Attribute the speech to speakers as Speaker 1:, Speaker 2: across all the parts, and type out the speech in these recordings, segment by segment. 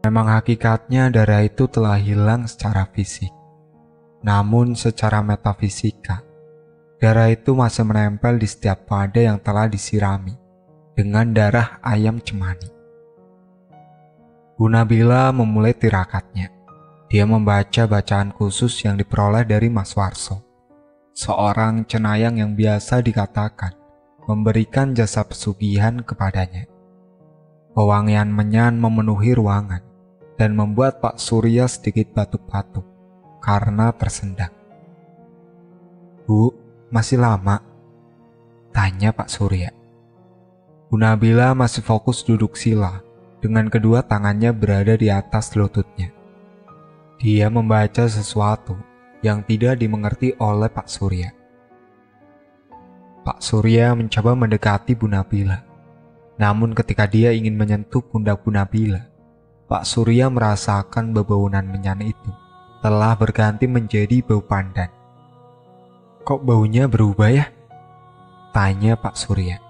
Speaker 1: Memang hakikatnya darah itu telah hilang secara fisik. Namun secara metafisika, darah itu masih menempel di setiap wadah yang telah disirami dengan darah ayam cemani. Bu Nabila memulai tirakatnya. Dia membaca bacaan khusus yang diperoleh dari Mas Warso, seorang cenayang yang biasa dikatakan memberikan jasa pesugihan kepadanya. Pewangian menyan memenuhi ruangan dan membuat Pak Surya sedikit batuk-batuk karena tersendak. "Bu, masih lama?" tanya Pak Surya. Bu Nabila masih fokus duduk sila dengan kedua tangannya berada di atas lututnya. Dia membaca sesuatu yang tidak dimengerti oleh Pak Surya. Pak Surya mencoba mendekati Bu Nabila. Namun ketika dia ingin menyentuh pundak Bu Nabila, Pak Surya merasakan bebauan menyan itu telah berganti menjadi bau pandan. "Kok baunya berubah ya?" tanya Pak Surya.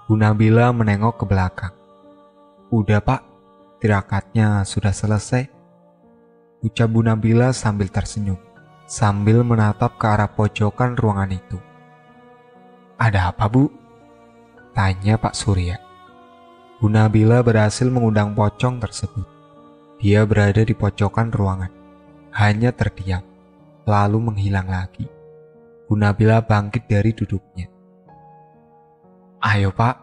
Speaker 1: Bu Nabila menengok ke belakang. "Udah Pak, tirakatnya sudah selesai," ucap Bu Nabila sambil tersenyum, sambil menatap ke arah pojokan ruangan itu. "Ada apa Bu?" tanya Pak Surya. Bu Nabila berhasil mengundang pocong tersebut. Dia berada di pojokan ruangan, hanya terdiam, lalu menghilang lagi. Bu Nabila bangkit dari duduknya. "Ayo Pak,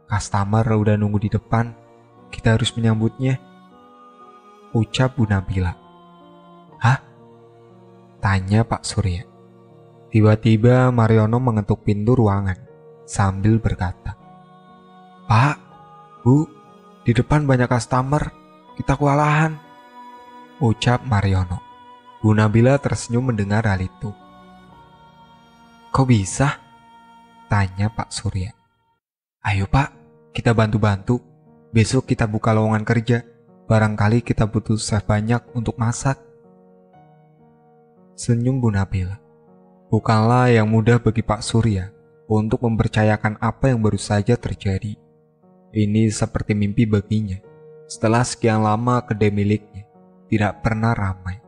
Speaker 1: customer udah nunggu di depan, kita harus menyambutnya," ucap Bu Nabila. "Hah?" tanya Pak Surya. Tiba-tiba Mariono mengetuk pintu ruangan sambil berkata, "Pak, Bu, di depan banyak customer, kita kewalahan," ucap Mariono. Bu Nabila tersenyum mendengar hal itu. "Kok bisa?" tanya Pak Surya. "Ayo Pak, kita bantu-bantu. Besok kita buka lowongan kerja. Barangkali kita butuh chef banyak untuk masak." Senyum Bu Nabila. Bukanlah yang mudah bagi Pak Surya untuk mempercayakan apa yang baru saja terjadi. Ini seperti mimpi baginya. Setelah sekian lama kedai miliknya tidak pernah ramai.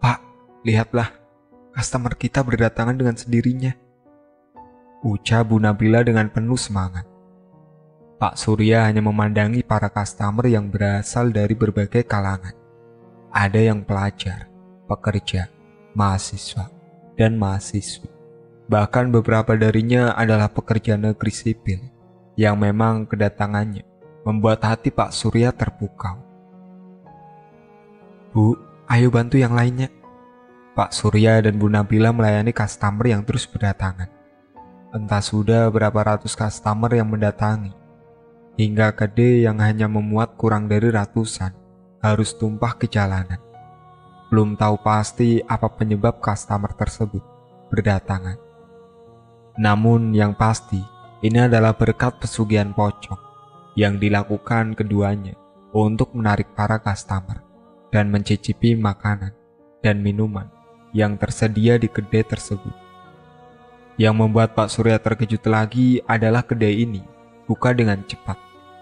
Speaker 1: "Pak, lihatlah, customer kita berdatangan dengan sendirinya," ucap Bu Nabila dengan penuh semangat. Pak Surya hanya memandangi para customer yang berasal dari berbagai kalangan. Ada yang pelajar, pekerja, mahasiswa, dan mahasiswi. Bahkan beberapa darinya adalah pekerja negeri sipil yang memang kedatangannya membuat hati Pak Surya terpukau. "Bu, ayo bantu yang lainnya." Pak Surya dan Bu Nabila melayani customer yang terus berdatangan. Entah sudah berapa ratus customer yang mendatangi, hingga kedai yang hanya memuat kurang dari ratusan harus tumpah ke jalanan. Belum tahu pasti apa penyebab customer tersebut berdatangan. Namun yang pasti, ini adalah berkat pesugihan pocong yang dilakukan keduanya untuk menarik para customer dan mencicipi makanan dan minuman yang tersedia di kedai tersebut. Yang membuat Pak Surya terkejut lagi adalah kedai ini buka dengan cepat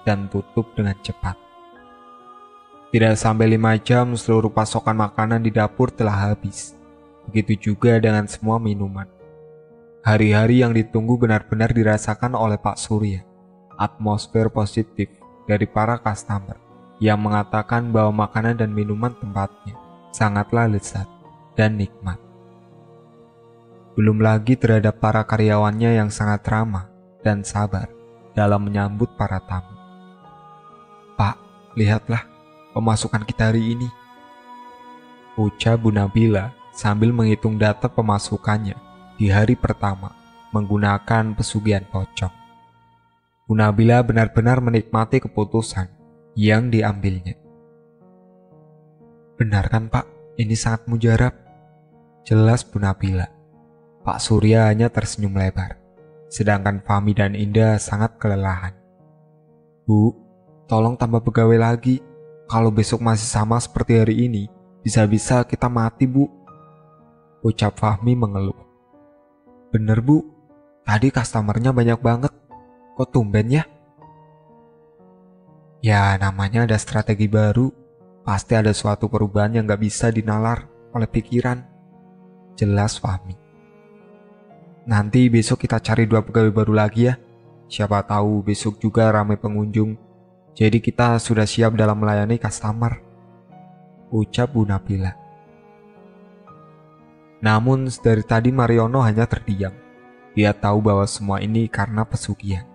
Speaker 1: dan tutup dengan cepat. Tidak sampai 5 jam seluruh pasokan makanan di dapur telah habis. Begitu juga dengan semua minuman. Hari-hari yang ditunggu benar-benar dirasakan oleh Pak Surya. Atmosfer positif dari para customer yang mengatakan bahwa makanan dan minuman tempatnya sangatlah lezat dan nikmat. Belum lagi terhadap para karyawannya yang sangat ramah dan sabar dalam menyambut para tamu. "Pak, lihatlah pemasukan kita hari ini," ucap Bu Nabila sambil menghitung data pemasukannya di hari pertama menggunakan pesugihan pocong. Bu Nabila benar-benar menikmati keputusan yang diambilnya. "Benar kan Pak, ini sangat mujarab," jelas Bu Nabila. Pak Surya hanya tersenyum lebar, sedangkan Fahmi dan Indah sangat kelelahan. "Bu, tolong tambah pegawai lagi. Kalau besok masih sama seperti hari ini, bisa-bisa kita mati Bu," ucap Fahmi mengeluh. "Bener Bu, tadi customernya banyak banget. Kok tumben ya?" Ya namanya ada strategi baru, pasti ada suatu perubahan yang gak bisa dinalar oleh pikiran. Jelas Fahmi. Nanti besok kita cari 2 pegawai baru lagi ya. Siapa tahu besok juga ramai pengunjung. Jadi kita sudah siap dalam melayani customer, ucap Bu Nabila. Namun dari tadi Mariono hanya terdiam. Dia tahu bahwa semua ini karena pesugihan.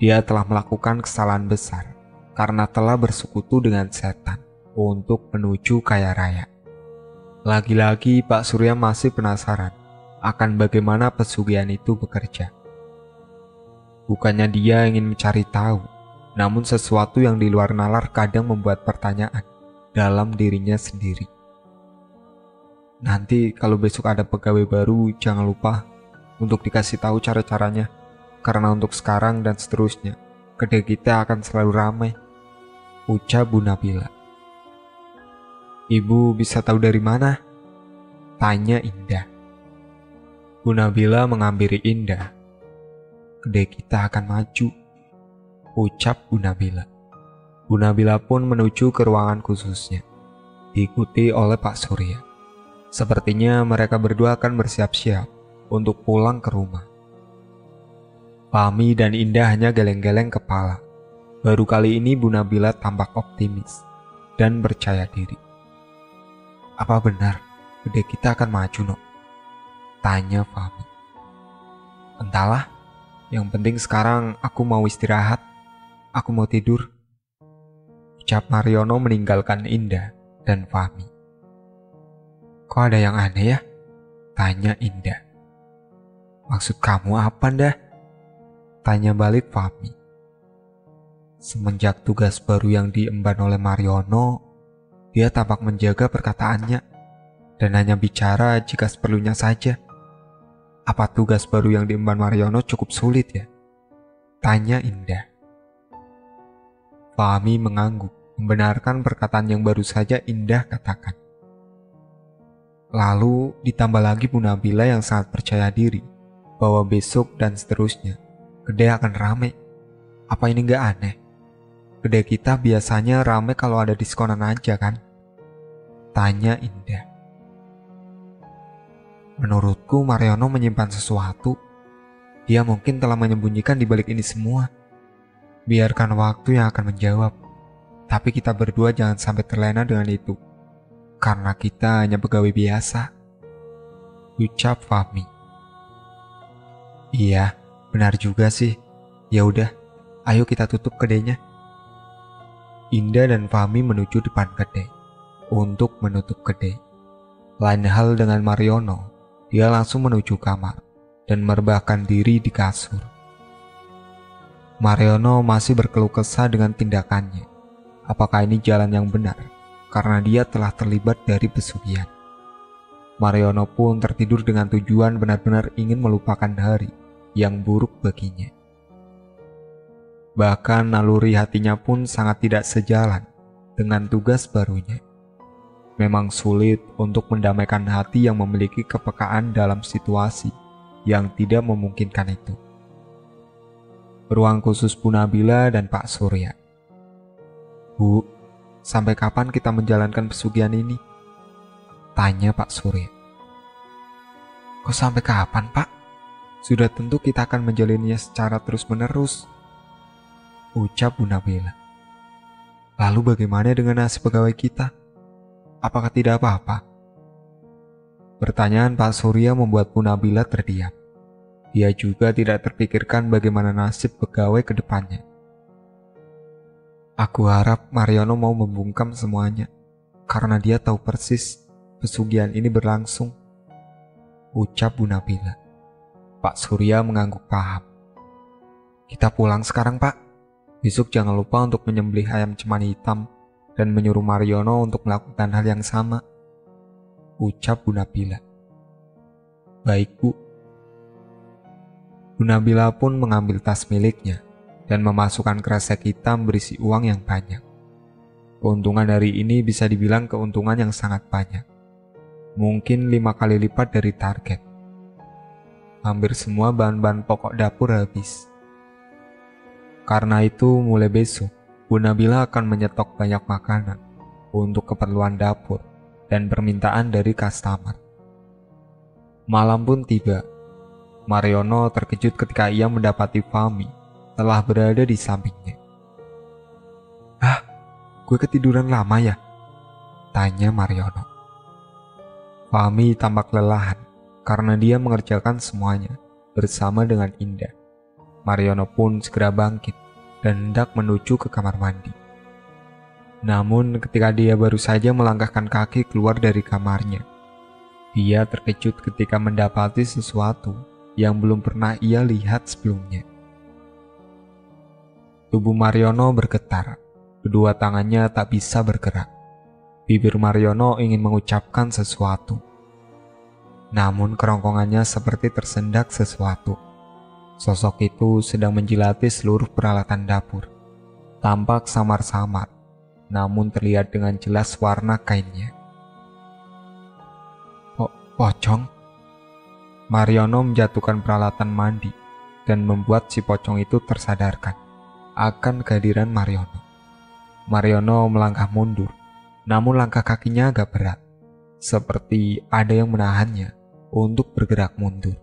Speaker 1: Dia telah melakukan kesalahan besar karena telah bersekutu dengan setan untuk menuju kaya raya. Lagi-lagi Pak Surya masih penasaran akan bagaimana pesugihan itu bekerja. Bukannya dia ingin mencari tahu, namun sesuatu yang di luar nalar kadang membuat pertanyaan dalam dirinya sendiri. Nanti kalau besok ada pegawai baru, jangan lupa untuk dikasih tahu cara-caranya. Karena untuk sekarang dan seterusnya, kedai kita akan selalu ramai, ucap Bu Nabila. Ibu bisa tahu dari mana? Tanya Indah. Bu Nabila menghampiri Indah. Kedai kita akan maju, ucap Bu Nabila. Bu Nabila pun menuju ke ruangan khususnya, diikuti oleh Pak Surya. Sepertinya mereka berdua akan bersiap-siap untuk pulang ke rumah. Fahmi dan Indah hanya geleng-geleng kepala. Baru kali ini Bu Nabila tampak optimis dan percaya diri. Apa benar kedai kita akan maju, Nok? Tanya Fahmi. Entahlah, yang penting sekarang aku mau istirahat. Aku mau tidur, ucap Mariono meninggalkan Indah dan Fahmi. Kok ada yang aneh ya? Tanya Indah. Maksud kamu apa, Ndah? Tanya balik Fahmi. Semenjak tugas baru yang diemban oleh Mariono, dia tampak menjaga perkataannya dan hanya bicara jika seperlunya saja. Apa tugas baru yang diemban Mariono cukup sulit ya? Tanya Indah. Fahmi mengangguk, membenarkan perkataan yang baru saja Indah katakan. Lalu ditambah lagi Bu Nabila yang sangat percaya diri bahwa besok dan seterusnya kedai akan ramai. Apa ini gak aneh? Kedai kita biasanya ramai kalau ada diskonan aja kan? Tanya Indah. Menurutku Mariono menyimpan sesuatu. Dia mungkin telah menyembunyikan di balik ini semua. Biarkan waktu yang akan menjawab. Tapi kita berdua jangan sampai terlena dengan itu. Karena kita hanya pegawai biasa, ucap Fahmi. Iya, benar juga sih. Ya udah, ayo kita tutup kedainya. Indah dan Fahmi menuju depan kedai untuk menutup kedai. Lain hal dengan Mariono, dia langsung menuju kamar dan merebahkan diri di kasur. Mariono masih berkeluh kesah dengan tindakannya. Apakah ini jalan yang benar? Karena dia telah terlibat dari pesugihan. Mariono pun tertidur dengan tujuan benar-benar ingin melupakan hari yang buruk baginya. Bahkan naluri hatinya pun sangat tidak sejalan dengan tugas barunya. Memang sulit untuk mendamaikan hati yang memiliki kepekaan dalam situasi yang tidak memungkinkan itu. Ruang khusus Bu Nabila dan Pak Surya. Bu, sampai kapan kita menjalankan pesugihan ini? Tanya Pak Surya. Kok sampai kapan, Pak? Sudah tentu kita akan menjalaninya secara terus-menerus, ucap Bu Nabila. Lalu bagaimana dengan nasib pegawai kita? Apakah tidak apa-apa? Pertanyaan Pak Surya membuat Bu Nabila terdiam. Dia juga tidak terpikirkan bagaimana nasib pegawai ke depannya. Aku harap Mariono mau membungkam semuanya, karena dia tahu persis pesugihan ini berlangsung, ucap Bu Nabila. Pak Surya mengangguk paham. Kita pulang sekarang, Pak. Besok jangan lupa untuk menyembelih ayam cemani hitam dan menyuruh Mariono untuk melakukan hal yang sama, ucap Bu Nabila. Baik, Bu. Bu Nabila pun mengambil tas miliknya dan memasukkan kresek hitam berisi uang yang banyak. Keuntungan dari ini bisa dibilang keuntungan yang sangat banyak. Mungkin 5 kali lipat dari target. Hampir semua bahan-bahan pokok dapur habis. Karena itu mulai besok, Bu Nabila akan menyetok banyak makanan untuk keperluan dapur dan permintaan dari customer. Malam pun tiba. Mariono terkejut ketika ia mendapati Fahmi telah berada di sampingnya. "Ah, gue ketiduran lama ya?" tanya Mariono. Fahmi tampak lelahan karena dia mengerjakan semuanya bersama dengan Indah. Mariono pun segera bangkit dan hendak menuju ke kamar mandi. Namun ketika dia baru saja melangkahkan kaki keluar dari kamarnya, dia terkejut ketika mendapati sesuatu yang belum pernah ia lihat sebelumnya. Tubuh Mariono bergetar, kedua tangannya tak bisa bergerak. Bibir Mariono ingin mengucapkan sesuatu. Namun kerongkongannya seperti tersendak sesuatu. Sosok itu sedang menjilati seluruh peralatan dapur. Tampak samar-samar, namun terlihat dengan jelas warna kainnya. Pocong? Mariono menjatuhkan peralatan mandi dan membuat si pocong itu tersadarkan akan kehadiran Mariono. Mariono melangkah mundur, namun langkah kakinya agak berat, seperti ada yang menahannya untuk bergerak mundur.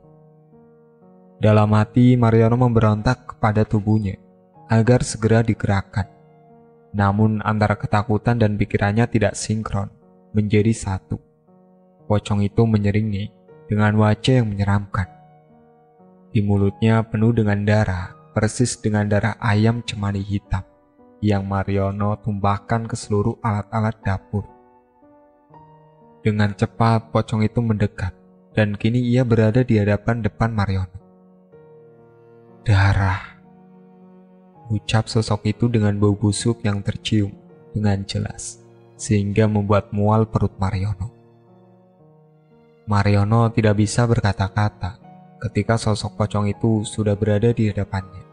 Speaker 1: Dalam hati, Mariono memberontak kepada tubuhnya agar segera digerakkan. Namun antara ketakutan dan pikirannya tidak sinkron, menjadi satu. Pocong itu menyeringai dengan wajah yang menyeramkan. Di mulutnya penuh dengan darah, persis dengan darah ayam cemani hitam yang Mariono tumpahkan ke seluruh alat-alat dapur. Dengan cepat pocong itu mendekat dan kini ia berada di hadapan depan Mariono. "Darah," ucap sosok itu dengan bau busuk yang tercium dengan jelas, sehingga membuat mual perut Mariono. Mariono tidak bisa berkata-kata ketika sosok pocong itu sudah berada di hadapannya.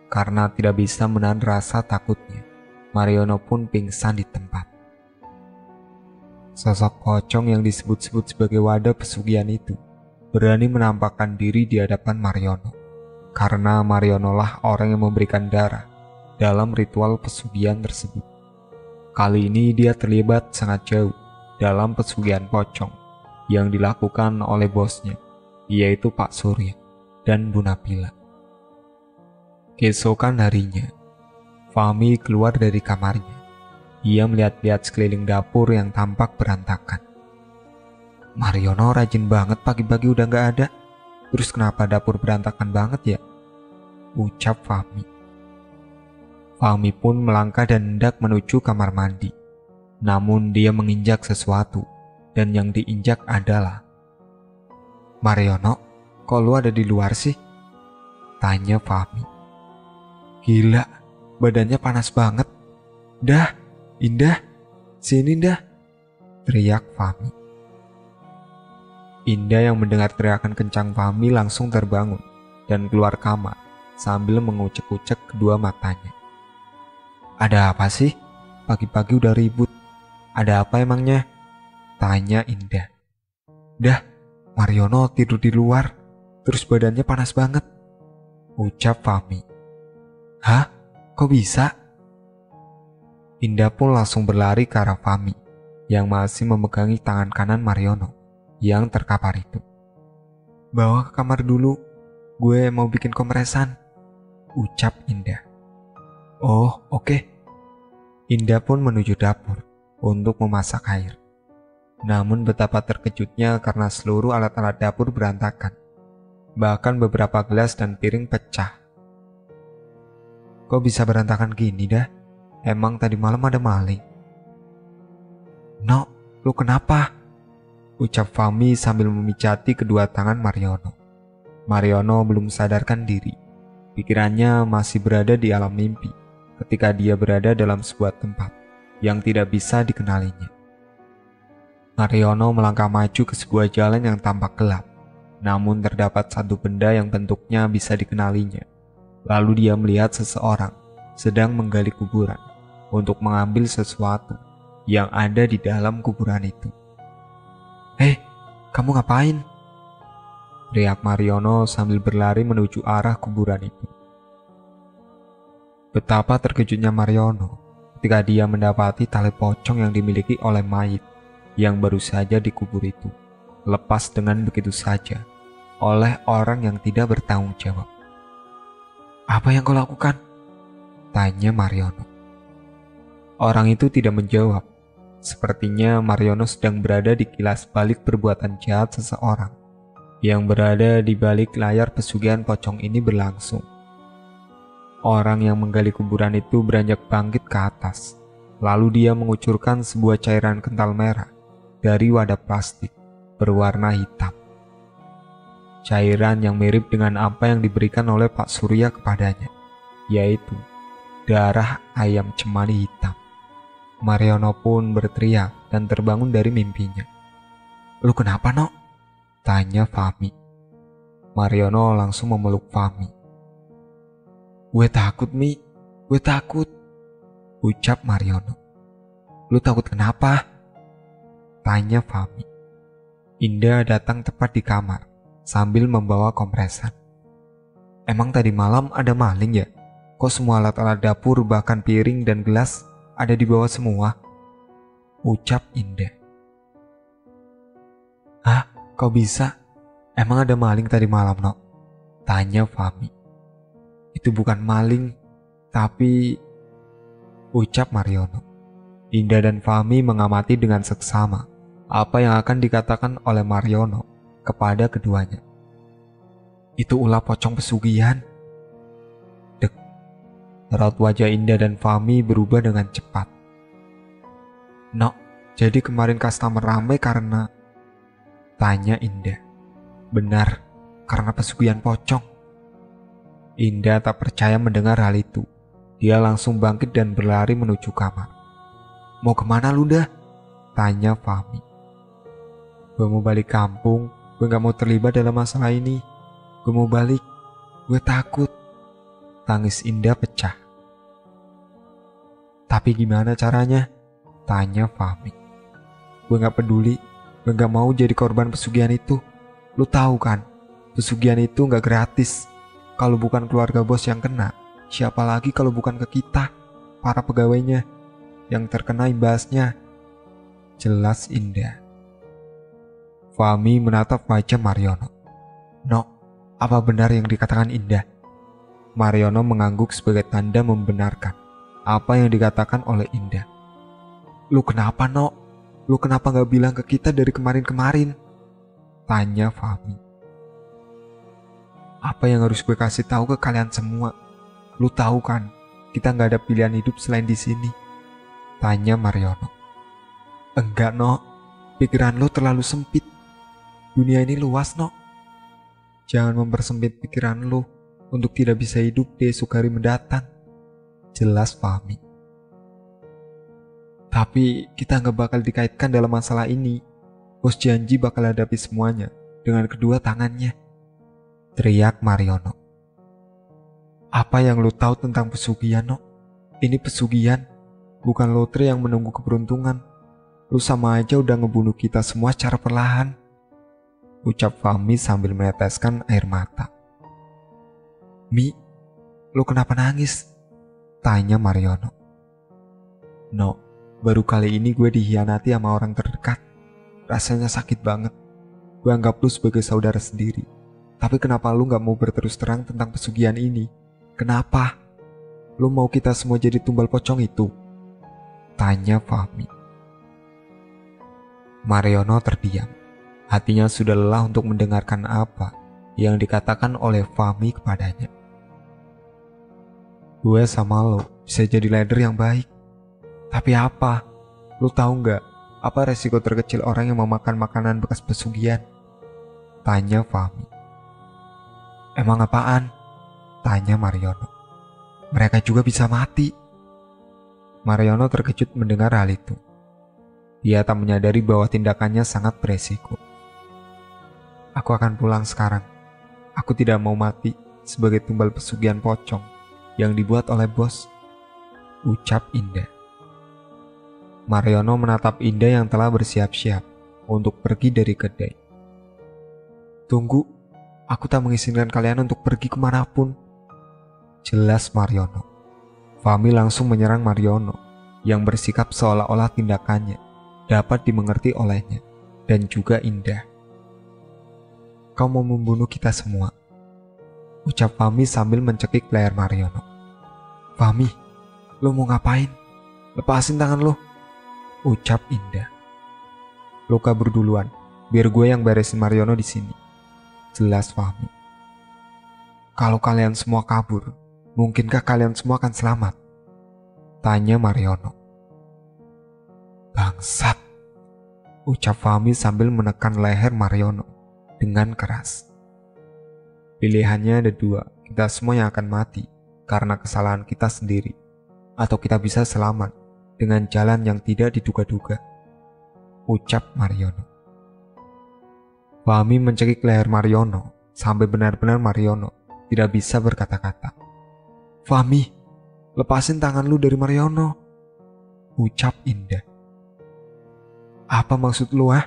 Speaker 1: Karena tidak bisa menahan rasa takutnya, Mariono pun pingsan di tempat. Sosok pocong yang disebut-sebut sebagai wadah pesugihan itu berani menampakkan diri di hadapan Mariono. Karena Mariono lah orang yang memberikan darah dalam ritual pesugihan tersebut. Kali ini dia terlibat sangat jauh dalam pesugihan pocong yang dilakukan oleh bosnya, yaitu Pak Surya dan Bu Nabila. Keesokan harinya, Fahmi keluar dari kamarnya. Ia melihat-lihat sekeliling dapur yang tampak berantakan. "Mariono rajin banget pagi-pagi udah gak ada. Terus kenapa dapur berantakan banget ya?" ucap Fahmi. Fahmi pun melangkah dan hendak menuju kamar mandi. Namun dia menginjak sesuatu, dan yang diinjak adalah... "Mariono, kok lu ada di luar sih?" tanya Fahmi. "Gila, badannya panas banget. Dah, Indah, sini dah," teriak Fahmi. Indah yang mendengar teriakan kencang Fahmi langsung terbangun dan keluar kamar sambil mengucek-ucek kedua matanya. "Ada apa sih? Pagi-pagi udah ribut. Ada apa emangnya?" tanya Indah. "Dah, Mariono tidur di luar, terus badannya panas banget," ucap Fahmi. "Hah? Kok bisa?" Indah pun langsung berlari ke arah Fahmi yang masih memegangi tangan kanan Mariono yang terkapar itu. "Bawa ke kamar dulu, gue mau bikin kompresan," ucap Indah. "Oh, oke." Indah pun menuju dapur untuk memasak air. Namun betapa terkejutnya karena seluruh alat-alat dapur berantakan. Bahkan beberapa gelas dan piring pecah. "Kok bisa berantakan gini dah? Emang tadi malam ada maling?" "No, lu kenapa?" ucap Fahmi sambil memijati kedua tangan Mariono. Mariono belum sadarkan diri. Pikirannya masih berada di alam mimpi ketika dia berada dalam sebuah tempat yang tidak bisa dikenalinya. Mariono melangkah maju ke sebuah jalan yang tampak gelap, namun terdapat satu benda yang bentuknya bisa dikenalinya. Lalu dia melihat seseorang sedang menggali kuburan untuk mengambil sesuatu yang ada di dalam kuburan itu. "Hei, kamu ngapain?" teriak Mariono sambil berlari menuju arah kuburan itu. Betapa terkejutnya Mariono ketika dia mendapati tali pocong yang dimiliki oleh mayit yang baru saja dikubur itu lepas dengan begitu saja oleh orang yang tidak bertanggung jawab. "Apa yang kau lakukan?" tanya Mariono. Orang itu tidak menjawab. Sepertinya Mariono sedang berada di kilas balik perbuatan jahat seseorang yang berada di balik layar pesugihan pocong ini berlangsung. Orang yang menggali kuburan itu beranjak bangkit ke atas, lalu dia mengucurkan sebuah cairan kental merah dari wadah plastik berwarna hitam. Cairan yang mirip dengan apa yang diberikan oleh Pak Surya kepadanya, yaitu darah ayam cemani hitam. Mariono pun berteriak dan terbangun dari mimpinya. "Lu kenapa, Nok?" tanya Fahmi. Mariono langsung memeluk Fahmi. "Gue takut, Mi. Gue takut," ucap Mariono. "Lu takut kenapa?" tanya Fahmi. Indah datang tepat di kamar sambil membawa kompresan. "Emang tadi malam ada maling ya? Kok semua alat-alat dapur bahkan piring dan gelas ada di bawah semua?" ucap Indah. "Hah? Kok bisa? Emang ada maling tadi malam, Nok?" tanya Fahmi. "Itu bukan maling, tapi..." ucap Mariono. Indah dan Fahmi mengamati dengan seksama apa yang akan dikatakan oleh Mariono kepada keduanya. "Itu ulah pocong pesugihan." Dek, raut wajah Indah dan Fahmi berubah dengan cepat. "Nok, jadi kemarin customer ramai karena..." tanya Indah. "Benar, karena pesugihan pocong." Indah tak percaya mendengar hal itu. Dia langsung bangkit dan berlari menuju kamar. "Mau kemana lu dah?" tanya Fahmi. "Gue mau balik kampung. Gue gak mau terlibat dalam masalah ini. Gue mau balik. Gue takut." Tangis Indah pecah. "Tapi gimana caranya?" tanya Fahmi. "Gue gak peduli. Gue gak mau jadi korban pesugihan itu. Lu tahu kan, pesugihan itu gak gratis. Kalau bukan keluarga bos yang kena, siapa lagi kalau bukan ke kita, para pegawainya, yang terkena imbasnya?" jelas Indah. Fahmi menatap wajah Mariono. "Nok, apa benar yang dikatakan Indah?" Mariono mengangguk sebagai tanda membenarkan apa yang dikatakan oleh Indah. "Lu kenapa, Nok? Lu kenapa gak bilang ke kita dari kemarin-kemarin?" tanya Fahmi. "Apa yang harus gue kasih tahu ke kalian semua? Lu tahu kan, kita gak ada pilihan hidup selain di sini," tanya Mariono. "Enggak, Nok. Pikiran lu terlalu sempit. Dunia ini luas, Nok. Jangan mempersempit pikiran lu untuk tidak bisa hidup di esok hari mendatang," jelas Fahmi. "Tapi kita gak bakal dikaitkan dalam masalah ini. Bos janji bakal hadapi semuanya dengan kedua tangannya," teriak Mariono. "Apa yang lu tahu tentang pesugihan, Nok? Ini pesugihan, bukan lotre yang menunggu keberuntungan. Lu sama aja udah ngebunuh kita semua secara perlahan," ucap Fahmi sambil meneteskan air mata. "Mi, lu kenapa nangis?" tanya Mariono. "No, baru kali ini gue dikhianati sama orang terdekat. Rasanya sakit banget. Gue anggap lu sebagai saudara sendiri. Tapi kenapa lu gak mau berterus terang tentang pesugihan ini? Kenapa? Lu mau kita semua jadi tumbal pocong itu?" tanya Fahmi. Mariono terdiam. Hatinya sudah lelah untuk mendengarkan apa yang dikatakan oleh Fahmi kepadanya. "Gue sama lo bisa jadi leader yang baik. Tapi apa? Lu tahu gak apa resiko terkecil orang yang memakan makanan bekas pesugihan?" tanya Fahmi. "Emang apaan?" tanya Mariono. "Mereka juga bisa mati." Mariono terkejut mendengar hal itu. Dia tak menyadari bahwa tindakannya sangat beresiko. "Aku akan pulang sekarang. Aku tidak mau mati sebagai tumbal pesugihan pocong yang dibuat oleh bos," ucap Indah. Mariono menatap Indah yang telah bersiap-siap untuk pergi dari kedai. "Tunggu, aku tak mengizinkan kalian untuk pergi kemanapun," jelas Mariono. Fahmi langsung menyerang Mariono yang bersikap seolah-olah tindakannya dapat dimengerti olehnya dan juga Indah. "Kau mau membunuh kita semua," ucap Fahmi sambil mencekik leher Mariono. "Fahmi, lo mau ngapain? Lepasin tangan lo," ucap Indah. "Lo kabur duluan, biar gue yang beresin Mariono di sini," jelas Fahmi. "Kalau kalian semua kabur, mungkinkah kalian semua akan selamat?" tanya Mariono. "Bangsat," ucap Fahmi sambil menekan leher Mariono dengan keras. "Pilihannya ada dua, kita semua yang akan mati karena kesalahan kita sendiri, atau kita bisa selamat dengan jalan yang tidak diduga-duga," ucap Mariono. Fahmi mencekik leher Mariono sampai benar-benar Mariono tidak bisa berkata-kata. "Fahmi, lepasin tangan lu dari Mariono," ucap Indah. "Apa maksud lu, ah?"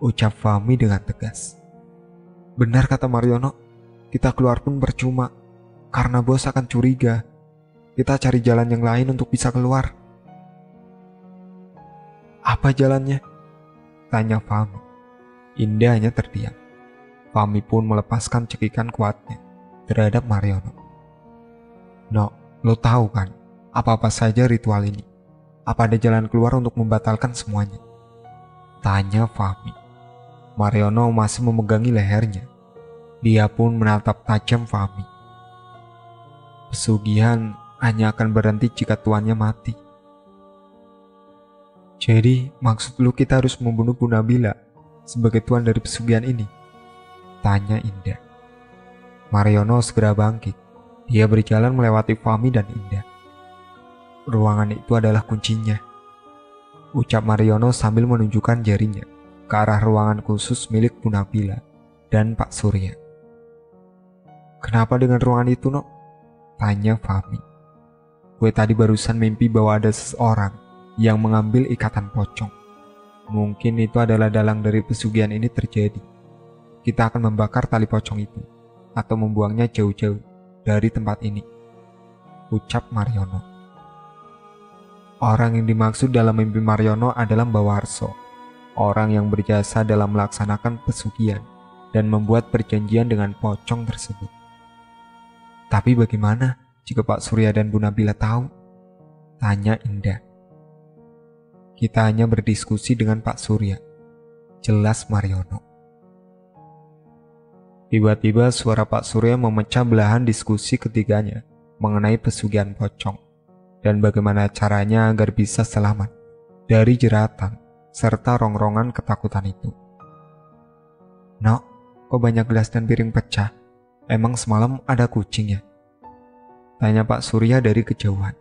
Speaker 1: ucap Fahmi dengan tegas. "Benar kata Mariono, kita keluar pun percuma, karena bos akan curiga. Kita cari jalan yang lain untuk bisa keluar." "Apa jalannya?" tanya Fahmi. Indah hanya terdiam. Fahmi pun melepaskan cekikan kuatnya terhadap Mariono. "No, lo tahu kan, apa-apa saja ritual ini. Apa ada jalan keluar untuk membatalkan semuanya?" tanya Fahmi. Mariono masih memegangi lehernya. Dia pun menatap tajam Fahmi. "Pesugihan hanya akan berhenti jika tuannya mati." "Jadi maksud lu kita harus membunuh Bu Nabila sebagai tuan dari pesugihan ini?" tanya Indah. Mariono segera bangkit. Dia berjalan melewati Fahmi dan Indah. "Ruangan itu adalah kuncinya," ucap Mariono sambil menunjukkan jarinya ke arah ruangan khusus milik Bu Nabila dan Pak Surya. "Kenapa dengan ruangan itu, Nok?" tanya Fahmi. "Gue tadi barusan mimpi bahwa ada seseorang yang mengambil ikatan pocong. Mungkin itu adalah dalang dari pesugihan ini terjadi. Kita akan membakar tali pocong itu atau membuangnya jauh-jauh dari tempat ini," ucap Mariono. Orang yang dimaksud dalam mimpi Mariono adalah Mbak Warso, orang yang berjasa dalam melaksanakan pesugihan dan membuat perjanjian dengan pocong tersebut. "Tapi bagaimana jika Pak Surya dan Bu Nabila tahu?" tanya Indah. "Kita hanya berdiskusi dengan Pak Surya," jelas Mariono. Tiba-tiba suara Pak Surya memecah belahan diskusi ketiganya mengenai pesugihan pocong dan bagaimana caranya agar bisa selamat dari jeratan serta rongrongan ketakutan itu. "Nok, kok banyak gelas dan piring pecah? Emang semalam ada kucing ya?" tanya Pak Surya dari kejauhan.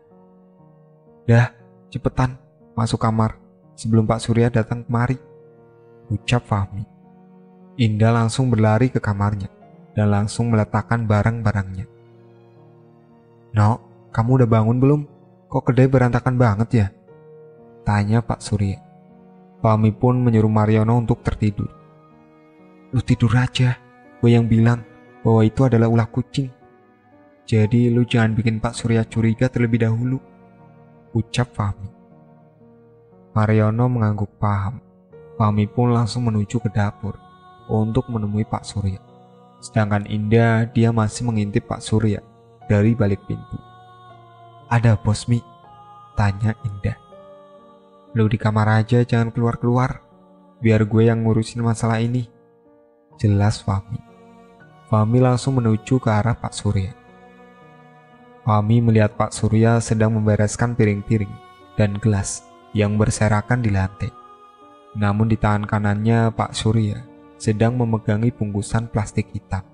Speaker 1: "Dah, cepetan, masuk kamar sebelum Pak Surya datang kemari," ucap Fahmi. Indah langsung berlari ke kamarnya dan langsung meletakkan barang-barangnya. "Nok, kamu udah bangun belum? Kok kedai berantakan banget ya?" tanya Pak Surya. Fahmi pun menyuruh Mariono untuk tertidur. "Lu tidur aja, gue yang bilang bahwa itu adalah ulah kucing. Jadi lu jangan bikin Pak Surya curiga terlebih dahulu," ucap Fahmi. Mariono mengangguk paham. Fahmi pun langsung menuju ke dapur untuk menemui Pak Surya. Sedangkan Indah, dia masih mengintip Pak Surya dari balik pintu. "Ada bos, Mi?" tanya Indah. "Lu di kamar aja, jangan keluar-keluar. Biar gue yang ngurusin masalah ini," jelas Fahmi. Fahmi langsung menuju ke arah Pak Surya. Fahmi melihat Pak Surya sedang membereskan piring-piring dan gelas yang berserakan di lantai. Namun di tangan kanannya Pak Surya sedang memegangi bungkusan plastik hitam.